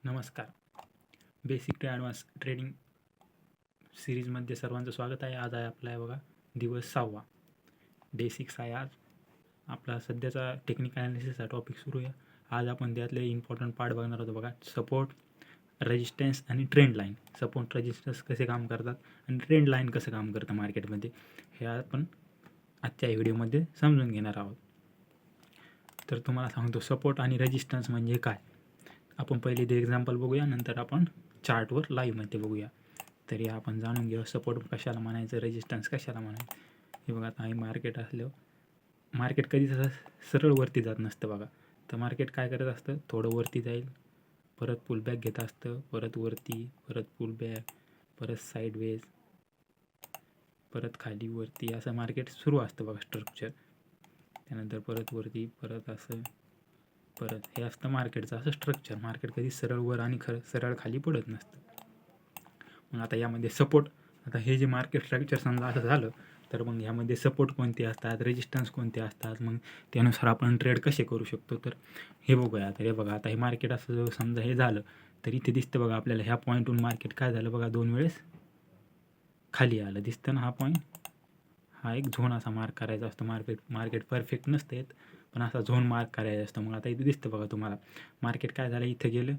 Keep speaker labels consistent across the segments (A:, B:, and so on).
A: नमस्कार. Basic to advance trading सिरीजमध्ये सर्वांचं स्वागत आहे. आज आहे आपला आहे बघा दिवस 6वा. डे 6 आहे आज. आपला सध्याचा टेक्निकल ॲनालिसिस हा टॉपिक सुरू आहे. आज आपण त्यातले इम्पॉर्टंट पार्ट बघणार होतो बघा. सपोर्ट, रेजिस्टन्स आणि ट्रेंड लाईन. सपोर्ट रेजिस्टन्स कसे काम करतात आणि ट्रेंड लाईन कसं काम करतं मार्केटमध्ये, हे आपण आजच्या व्हिडिओमध्ये समजून घेणार आहोत. तर तुम्हाला सांगतो सपोर्ट आणि रेजिस्टन्स म्हणजे काय. आपण पहिले ते एक्झाम्पल बघूया, नंतर आपण चार्टवर लाईव्हमध्ये बघूया. तरी आपण जाणून घेऊ सपोर्ट कशाला म्हणायचं, रेजिस्टन्स कशाला म्हणायचं. हे बघा, आता हे मार्केट असलं, मार्केट कधीच असं सरळ वरती जात नसतं बघा. तर मार्केट काय करत असतं, थोडं वरती जाईल, परत पुलबॅक घेत असतं, परत वरती, परत पुलबॅक, परत साईडवेज, परत खाली वरती, असं मार्केट सुरू असतं बघा स्ट्रक्चर. त्यानंतर परत वरती, परत असं, परत हे असतं मार्केटचं असं स्ट्रक्चर. मार्केट कधी सरळ वर आणि सरळ खाली पडत नसतं. मग आता यामध्ये सपोर्ट, आता हे जे मार्केट स्ट्रक्चर समजा असं झालं, तर मग ह्यामध्ये सपोर्ट कोणते असतात, रेजिस्टन्स कोणते असतात, मग त्यानुसार आपण ट्रेड कसे करू शकतो, तर हे बघूया. तर हे बघा, आता हे मार्केट असं समजा हे झालं, तर इथे दिसतं बघा आपल्याला ह्या पॉईंटहून मार्केट काय झालं बघा, 2 वेळेस खाली आलं, दिसतं ना. हा पॉईंट, हा एक झोन असा मार्क करायचा असतो. मार्केट परफेक्ट नसतं येत, पण असा झोन मार्क करायचा असतो. मग आता इथे दिसतं बघा तुम्हाला, मार्केट काय झालं, इथं गेलं,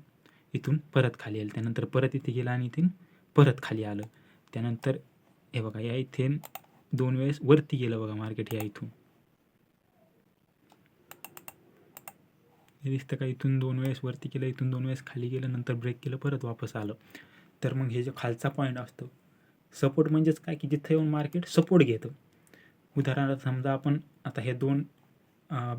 A: इथून परत खाली आलं, त्यानंतर परत इथे गेलं आणि इथून परत खाली आलं. त्यानंतर हे बघा, या इथे 2 वेळेस वरती गेलं बघा मार्केट. या इथून हे दिसतं का, इथून 2 वेळेस वरती गेलं, इथून 2 वेळेस खाली गेलं, नंतर ब्रेक केलं, परत वापस आलं. तर मग हे जो खालचा पॉईंट असतो सपोर्ट म्हणजेच काय, की जिथं येऊन मार्केट सपोर्ट घेतं. उदाहरणार्थ समजा आपण आता हे 2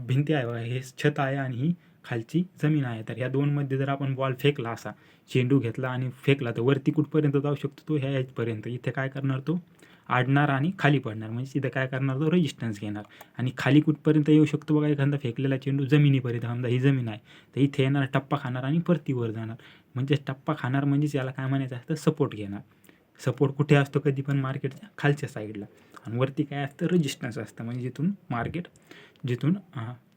A: भिंती आहे बघा, हे छत आहे आणि ही खालची जमीन आहे. तर ह्या 2मध्ये जर आपण बॉल फेकला, असा चेंडू घेतला आणि फेकला, तर वरती कुठपर्यंत जाऊ शकतो तो, ह्या ह्याचपर्यंत. इथे काय करणार तो, आडणार आणि खाली पडणार, म्हणजे तिथं काय करणार तो, रेजिस्टन्स घेणार. आणि खाली कुठपर्यंत येऊ शकतो बघा, एखादा फेकलेला चेंडू जमिनीपर्यंत. समजा ही जमीन आहे, तर इथे येणार, टप्पा खाणार आणि परती वर जाणार. म्हणजे टप्पा खाणार म्हणजेच याला काय म्हणायचं असतं, सपोर्ट घेणार. सपोर्ट कुठे असतो, कधी पण मार्केटच्या खालच्या साईडला. आणि वरती काय असतं, रेजिस्टन्स असतं. म्हणजे जिथून मार्केट, जिथून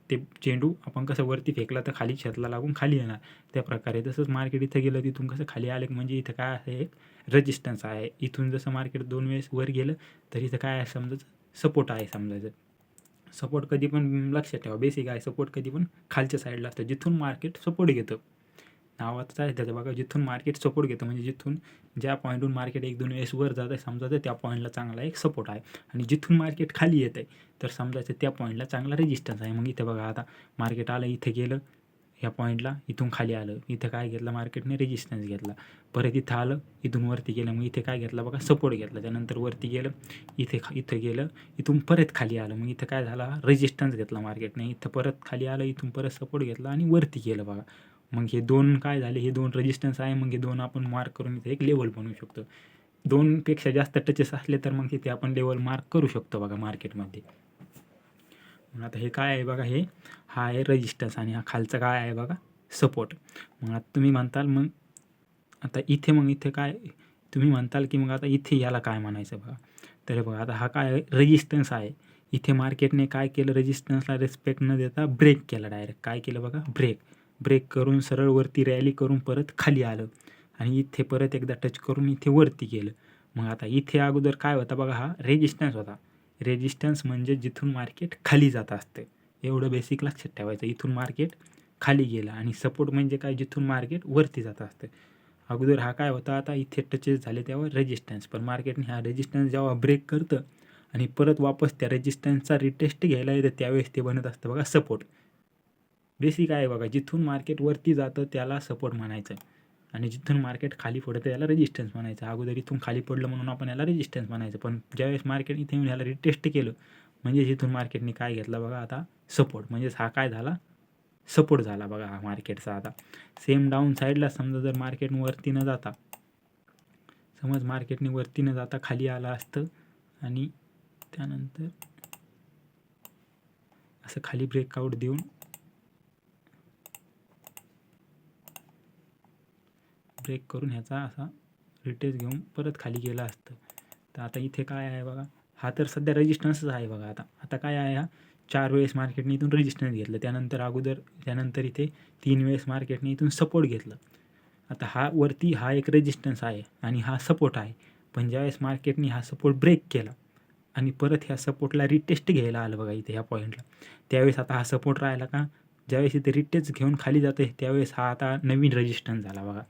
A: ते चेंडू आपण कसं वरती फेकला तर खाली छतला लागून खाली येणार, त्या प्रकारे. तसंच मार्केट इथं गेलं, तिथून कसं खाली आलं, म्हणजे इथं काय आहे, एक रेजिस्टन्स आहे. इथून जसं मार्केट 2 वेळेस वर गेलं, तर इथं काय आहे समजायचं, सपोर्ट आहे समजायचं. सपोर्ट कधी पण लक्षात ठेवा, बेसिक आहे, सपोर्ट कधी पण खालच्या साईडला असतं, जिथून मार्केट सपोर्ट घेतं. नावातच आहे त्याचं बघा, जिथून मार्केट सपोर्ट घेतं, म्हणजे जिथून ज्या पॉईंटहून मार्केट 1-2 वेळेस वर जात आहे समजायचं, त्या पॉईंटला चांगला एक सपोर्ट आहे. आणि जिथून मार्केट खाली येत आहे, तर समजायचं त्या पॉईंटला चांगला रेजिस्टन्स आहे. मग इथे बघा, आता मार्केट आलं, इथे गेलं, ह्या पॉईंटला, इथून खाली आलं, इथं काय घेतलं मार्केटने, रेजिस्टन्स घेतला. परत इथं आलं, इथून वरती गेलं, मग इथे काय घेतलं बघा, सपोर्ट घेतला. त्यानंतर वरती गेलं, इथं गेलं, इथून परत खाली आलं, मग इथं काय झाला, रेजिस्टन्स घेतला मार्केटने. इथं परत खाली आलं, इथून परत सपोर्ट घेतला आणि वरती गेलं बघा. मग हे 2 काय झाले, हे 2 रेजिस्टन्स आहे. मग हे 2 आपण मार्क करून इथे एक लेवल बनवू शकतो. 2 पेक्षा जास्त टचेस असले तर मग तिथे आपण लेवल मार्क करू शकतो बघा मार्केटमध्ये. मग आता हे काय आहे बघा, हा आहे रेजिस्टन्स आणि हा खालचा काय आहे बघा, सपोर्ट. मग आता तुम्ही म्हणताल, मग आता इथे काय तुम्ही म्हणताल, की मग आता इथे याला काय म्हणायचं बघा. तर बघा, आता हा काय आहे, रेजिस्टन्स आहे. इथे मार्केटने काय केलं, रेजिस्टन्सला रिस्पेक्ट न देता ब्रेक केला डायरेक्ट. काय केलं बघा, ब्रेक करून सरळ वरती रॅली करून परत खाली आलं आणि इथे परत एकदा टच करून इथे वरती गेलं. मग आता इथे अगोदर काय होता बघा, हा रेजिस्टन्स होता. रेजिस्टन्स म्हणजे जिथून मार्केट खाली जात असते, एवढं बेसिक लक्षात ठेवायचं. इथून मार्केट खाली गेलं. आणि सपोर्ट म्हणजे काय, जिथून मार्केट वरती जात असते. अगोदर हा काय होता, आता इथे टचेस झाले तेव्हा रेजिस्टन्स. पण मार्केटने हा रेजिस्टन्स जेव्हा ब्रेक करतं आणि परत वापस त्या रेजिस्टन्सचा रिटेस्ट घ्यायला येतं, त्यावेळेस ते बनत असतं बघा सपोर्ट. बेसिक आहे बघा, जिथून मार्केट वरती जातं त्याला सपोर्ट म्हणायचं आणि जिथून मार्केट खाली पडतं याला रेजिस्टन्स म्हणायचं. अगोदर इथून खाली पडलं म्हणून आपण याला रेजिस्टन्स म्हणायचं, पण ज्यावेळेस मार्केट इथे येऊन याला रिटेस्ट केलं, म्हणजे जिथून मार्केटने काय घेतलं बघा, आता सपोर्ट. म्हणजेच हा काय झाला, सपोर्ट झाला बघा हा मार्केटचा. आता सेम डाऊन साईडला समजा जर मार्केटने वरती न जाता, समज मार्केटने वरती न जाता खाली आलं असतं आणि त्यानंतर असं खाली ब्रेकआउट देऊन ब्रेक करून ह्याचा असा रिटेस्ट घेऊन परत खाली गेला असतं. तर आता इथे काय आहे बघा, हा तर सध्या रेजिस्टन्सच आहे बघा. आता काय आहे, हा 4 वेळेस मार्केटने इथून रेजिस्टन्स घेतलं, त्यानंतर इथे 3 वेळेस मार्केटने इथून सपोर्ट घेतलं. आता हा वरती हा एक रेजिस्टन्स आहे आणि हा सपोर्ट आहे, पण ज्यावेळेस मार्केटने हा सपोर्ट ब्रेक केला आणि परत ह्या सपोर्टला रिटेस्ट घ्यायला आलं बघा इथे ह्या पॉईंटला, त्यावेळेस आता हा सपोर्ट राहिला का, ज्यावेळेस इथे रिटेस्ट घेऊन खाली जाते त्यावेळेस हा आता नवीन रेजिस्टन्स झाला बघा.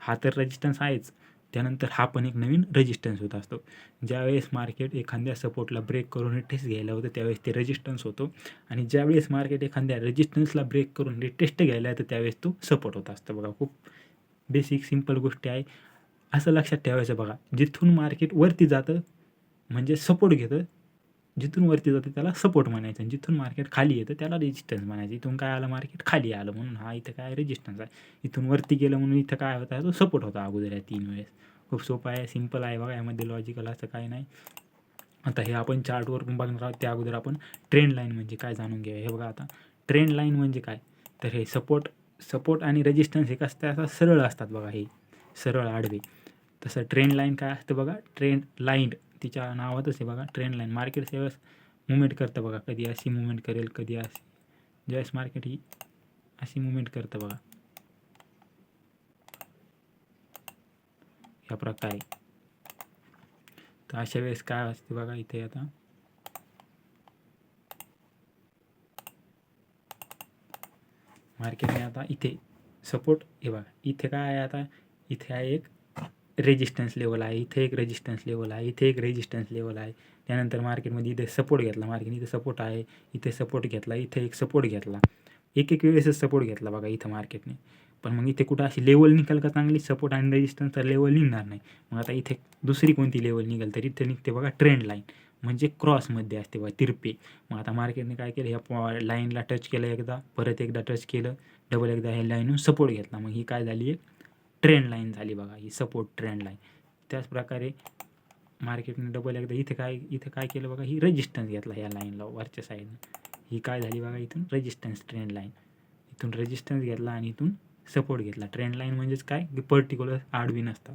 A: हा तर रेजिस्टन्स आहेच, त्यानंतर हा पण एक नवीन रेजिस्टन्स होत असतो. ज्यावेळेस मार्केट एखाद्या सपोर्टला ब्रेक करून रिटेस्ट घ्यायला होतं त्यावेळेस ते रेजिस्टन्स होतो, आणि ज्यावेळेस मार्केट एखाद्या रेजिस्टन्सला ब्रेक करून रिटेस्ट घ्यायला येतं त्यावेळेस तो सपोर्ट होत असतं बघा. खूप बेसिक सिंपल गोष्टी आहे, असं लक्षात ठेवायचं बघा. जिथून मार्केट वरती जातं म्हणजे सपोर्ट घेतं, जिथून वरती जातं त्याला सपोर्ट म्हणायचं, आणि जिथून मार्केट खाली येतं त्याला रेजिस्टन्स म्हणायचं. इथून काय आलं, मार्केट खाली आलं म्हणून हा इथं काय रेजिस्टन्स आहे, इथून वरती गेलं म्हणून इथं काय होता, तो सपोर्ट होता अगोदर या 3 वेळेस. खूप सोपं आहे, सिंपल आहे बघा, यामध्ये लॉजिकल असं काही नाही. आता हे आपण चार्टवर पण बघणार आहोत, त्या अगोदर आपण ट्रेंड लाईन म्हणजे काय जाणून घेऊया. हे बघा, आता ट्रेंड लाईन म्हणजे काय, तर हे सपोर्ट आणि रेजिस्टन्स हे कसं असं सरळ असतात बघा, हे सरळ आडवे. तसं ट्रेंड लाईन काय असतं बघा, ट्रेंड लाईन तिच्या नावातच आहे बघा. ट्रेंड लाईन मार्केट त्यावेळेस मुवमेंट करतं बघा, कधी अशी मुवमेंट करेल, कधी अशी. ज्यावेळेस मार्केट ही अशी मुवमेंट करतं बघा ह्या प्रकारे, तर अशा वेळेस काय असते बघा, इथे आता मार्केटने आता इथे सपोर्ट, हे बघा इथे काय आहे, आता इथे आहे एक रेजिस्टन्स लेवल आहे, इथे एक रेजिस्टन्स लेवल आहे, इथे एक रेजिस्टन्स लेवल आहे. त्यानंतर मार्केटमध्ये इथे सपोर्ट घेतला, मार्केटने इथे सपोर्ट आहे, इथे सपोर्ट घेतला, इथे एक सपोर्ट घेतला, एक वेळेसच सपोर्ट घेतला बघा इथं मार्केटने. पण मग इथे कुठं अशी लेवल निघेल का चांगली, सपोर्ट आणि रेजिस्टन्सचा लेवल निघणार नाही. मग आता इथे दुसरी कोणती लेवल निघेल, तर इथे निघते बघा ट्रेंड लाईन, म्हणजे क्रॉसमध्ये असते बघा, तिरपे. मग आता मार्केटने काय केलं, ह्या लाईनला टच केलं एकदा, परत एकदा टच केलं, डबल एकदा ह्या लाईनहून सपोर्ट घेतला, मग ही काय झाली, एक ट्रेंड लाईन झाली बघा, ही सपोर्ट ट्रेंड लाईन. त्याचप्रकारे मार्केटने डबल एकदा इथे काय केलं बघा, ही रेजिस्टन्स घेतला ह्या लाईनला वरच्या साईडनं, ही काय झाली बघा, इथून रेजिस्टन्स ट्रेंड लाईन, इथून रेजिस्टन्स घेतला आणि इथून सपोर्ट घेतला. ट्रेंड लाईन म्हणजेच काय, पर्टिक्युलर आडवी नसतात,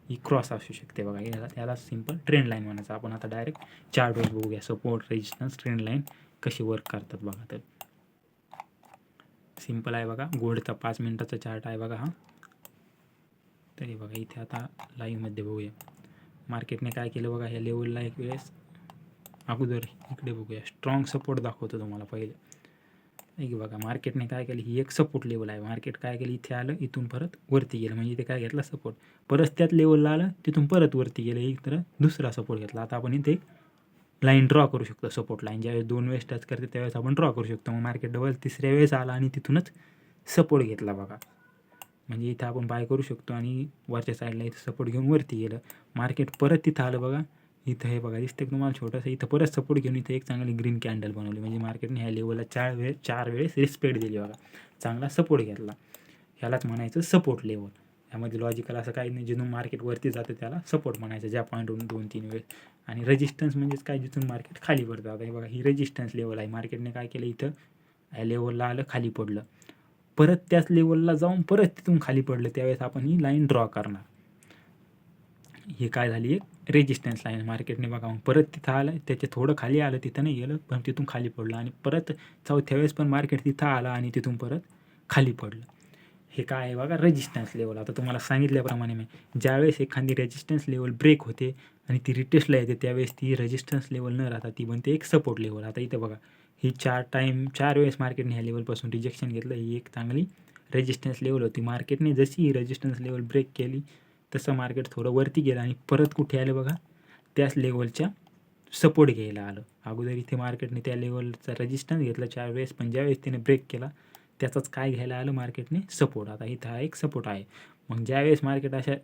A: ही क्रॉस असू शकते बघा, याला सिंपल ट्रेंड लाईन म्हणायचं. आपण आता डायरेक्ट चार्टवर बघूया, सपोर्ट रेजिस्टन्स ट्रेंड लाईन कशी वर्क करतात बघा. तर सिंपल आहे बघा, गोल्डचा 5 मिनिटाचा चार्ट आहे बघा हा. तरी बघा इथे आता लाईव्हमध्ये बघूया, मार्केटने काय केलं बघा, ह्या लेवलला एक वेळेस अगोदर इकडे बघूया, स्ट्रॉंग सपोर्ट दाखवतो तुम्हाला पहिले. एक बघा मार्केटने काय केलं, ही एक सपोर्ट लेवल आहे, मार्केट काय केलं, इथे आलं, इथून परत वरती गेलं, म्हणजे इथे काय घेतला सपोर्ट, परत त्याच लेवलला आलं, तिथून परत वरती गेलं, एक तर दुसरा सपोर्ट घेतला. आता आपण इथे लाईन ड्रॉ करू शकतो, सपोर्ट लाईन ज्यावेळेस 2 वेळेस टच करते त्यावेळेस आपण ड्रॉ करू शकतो. मग मार्केट डबल तिसऱ्या वेळेस आला आणि तिथूनच सपोर्ट घेतला बघा, म्हणजे इथं आपण बाय करू शकतो, आणि वरच्या साईडला इथं सपोर्ट घेऊन वरती गेलं, मार्केट परत तिथं आलं बघा, इथं हे बघा दिसतं तुम्हाला छोटंसं, इथं परत सपोर्ट घेऊन इथं एक चांगली ग्रीन कॅन्डल बनवली, म्हणजे मार्केटने ह्या लेवलला 4 वेळेस रिस्पेक्ट दिली बघा, चांगला सपोर्ट घेतला. ह्यालाच म्हणायचं सपोर्ट लेवल. यामध्ये लॉजिकल असं काही नाही, जिथून मार्केट वरती जातं त्याला सपोर्ट म्हणायचं, ज्या पॉईंटवरून 2-3 वेळेस. आणि रेजिस्टन्स म्हणजेच काय, जिथून मार्केट खाली पडतं. आता हे बघा, ही रेजिस्टन्स लेवल आहे, मार्केटने काय केलं, इथं या लेवलला आलं, खाली पडलं, परत त्याच लेवलला जाऊन परत तिथून खाली पडलं, त्यावेळेस आपण ही लाईन ड्रॉ करणार. ही काय झाली, एक रेजिस्टन्स लाईन. मार्केटने बघा मग परत तिथं आलं, त्याचे थोडं खाली आलं, तिथं नाही गेलं, पण तिथून खाली पडलं, आणि परत चौथ्या वेळेस पण मार्केट तिथं आलं आणि तिथून परत खाली पडलं. हे काय आहे बघा, रेजिस्टन्स लेवल. आता तुम्हाला सांगितल्याप्रमाणे मी, ज्यावेळेस एखादी रेजिस्टन्स लेवल ब्रेक होते आणि ती रिटेस्टला येते त्यावेळेस ती रेजिस्टन्स लेवल न राहता ती बनते एक सपोर्ट लेवल. आता इथे बघा, ही 4 वेळेस मार्केटने ह्या लेवलपासून रिजेक्शन घेतलं, ही एक चांगली रेजिस्टन्स लेवल होती. मार्केटने जशी ही रेजिस्टन्स लेवल ब्रेक केली तसं मार्केट थोडं वरती गेलं आणि परत कुठे आलं बघा, त्याच लेवलच्या सपोर्ट घ्यायला आलं. अगोदर इथे मार्केटने त्या लेवलचा रेजिस्टन्स घेतला 4 वेळेस, पण ज्यावेळेस त्याने ब्रेक केला त्याचाच काय घ्यायला आलं, मार्केटने सपोर्ट. आता इथं हा एक सपोर्ट आहे. मग ज्यावेळेस मार्केट अशा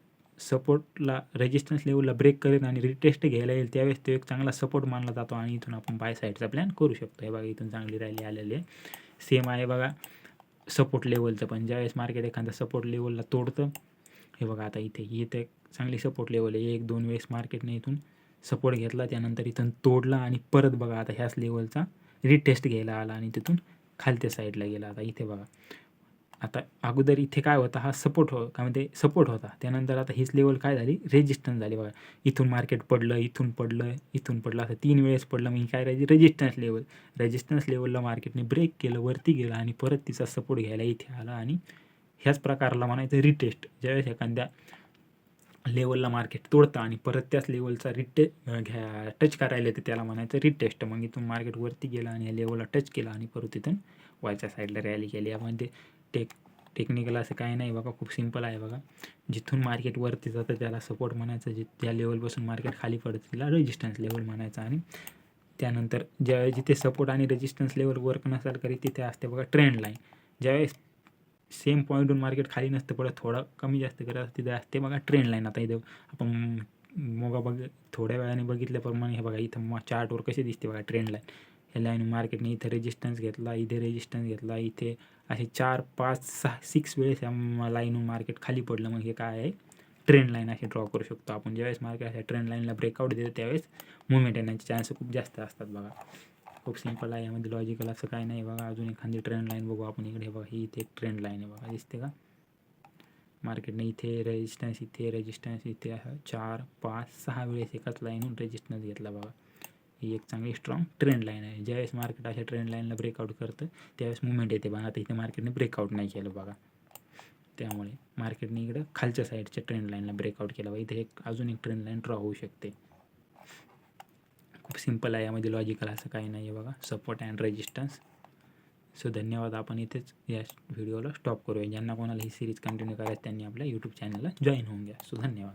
A: सपोर्टला रेजिस्टन्स लेवलला ब्रेक करेल आणि रिटेस्ट घ्यायला येईल त्यावेळेस तो एक चांगला सपोर्ट मानला जातो, आणि इथून आपण बाय साईडचा प्लॅन करू शकतो. हे बघा, इथून चांगली रॅली आलेली आहे. सेम आहे बघा सपोर्ट लेवलचं पण, ज्यावेळेस मार्केट एखादा सपोर्ट लेवलला तोडतं, हे बघा आता इथे ही एक चांगली सपोर्ट लेवल आहे, 1-2 वेळेस मार्केटने इथून सपोर्ट घेतला, त्यानंतर इथून तोडला आणि परत बघा आता ह्याच लेवलचा रिटेस्ट घ्यायला आला आणि तिथून खालच्या साईडला गेला. आता इथे बघा, आता अगोदर इथे काय होता, हा सपोर्ट काय म्हणते सपोर्ट होता, त्यानंतर आता हीच लेवल काय झाली, रेजिस्टन्स झाली बघा. इथून मार्केट पडलं, इथून पडलं, इथून पडलं, असं 3 वेळेस पडलं, मग काय राहिली, रेजिस्टन्स लेवल. रेजिस्टन्स लेवलला मार्केटने ब्रेक केलं, वरती गेलं आणि परत तिचा सपोर्ट घ्यायला इथे आला आणि ह्याच प्रकारला म्हणायचं रिटेस्ट. ज्यावेळेस एखाद्या लेवलला मार्केट तोडतं आणि परत त्याच लेवलचा टच करायला येतं त्याला म्हणायचं रिटेस्ट. मग इथून मार्केट वरती गेलं आणि या लेवलला टच केलं आणि परत इथून वरच्या साईडला रॅली केली. यामध्ये टेक्निकल असं काही नाही बघा, खूप सिंपल आहे बघा. जिथून मार्केट वरती जातं त्याला सपोर्ट म्हणायचं, त्या लेवलपासून मार्केट खाली पडतं त्याला रेजिस्टन्स लेवल म्हणायचं. आणि त्यानंतर ज्यावेळेस जिथे सपोर्ट आणि रेजिस्टन्स लेवल वर्क नसेल करी तिथे असते बघा ट्रेंड लाईन. ज्यावेळेस सेम पॉईंटहून मार्केट खाली नसतं पडत, थोडं कमी जास्त करत तिथे असते बघा ट्रेंड लाईन. आता इथं आपण थोड्या वेळाने बघितल्याप्रमाणे हे बघा इथं चार्टवर कशी दिसते बघा ट्रेंड लाईन. ह्या लाईन मार्केटने इथं रेजिस्टन्स घेतला, इथे रेजिस्टन्स घेतला, इथे असे 4 5 6 वेळेस या लाईनहून मार्केट खाली पडलं. मग हे काय आहे, ट्रेंड लाईन अशी ड्रॉ करू शकतो आपण. ज्यावेळेस मार्केट अशा ट्रेंड लाईनला ब्रेकआउट देतं त्यावेळेस मुवमेंट येण्याचे चान्स खूप जास्त असतात बघा. खूप सिंपल आहे, यामध्ये लॉजिकल असं काय नाही बघा. अजून एखादी ट्रेंड लाईन बघू आपण इकडे बघा. ही इथे एक ट्रेंड लाईन आहे बघा, दिसते का. मार्केटने इथे रेजिस्टन्स, इथे रेजिस्टन्स, इथे 4 5 6 वेळेस एकाच लाईनहून रेजिस्टन्स घेतला बघा. ही एक चांगली स्ट्रॉंग ट्रेंड लाईन आहे. ज्यावेळेस मार्केट अशा ट्रेंड लाईनला ब्रेकआउट करतं त्यावेळेस मुवमेंट येते बघा. आता इथे मार्केटने ब्रेकआउट नाही केलं बघा, त्यामुळे मार्केटने इकडं खालच्या साईडच्या ट्रेंड लाईनला ब्रेकआउट केला बघा. इथे अजून एक ट्रेंड लाईन ड्रॉ होऊ शकते. खूप सिंपल आहे, यामध्ये लॉजिकल असं काही नाही आहे बघा. Support and resistance. सो धन्यवाद. आपण इथेच या व्हिडिओला स्टॉप करूया. ज्यांना कोणाला ही सिरीज कंटिन्यू करायची त्यांनी आपल्या यूट्यूब चॅनलला जॉईन होऊन घ्या. सो धन्यवाद.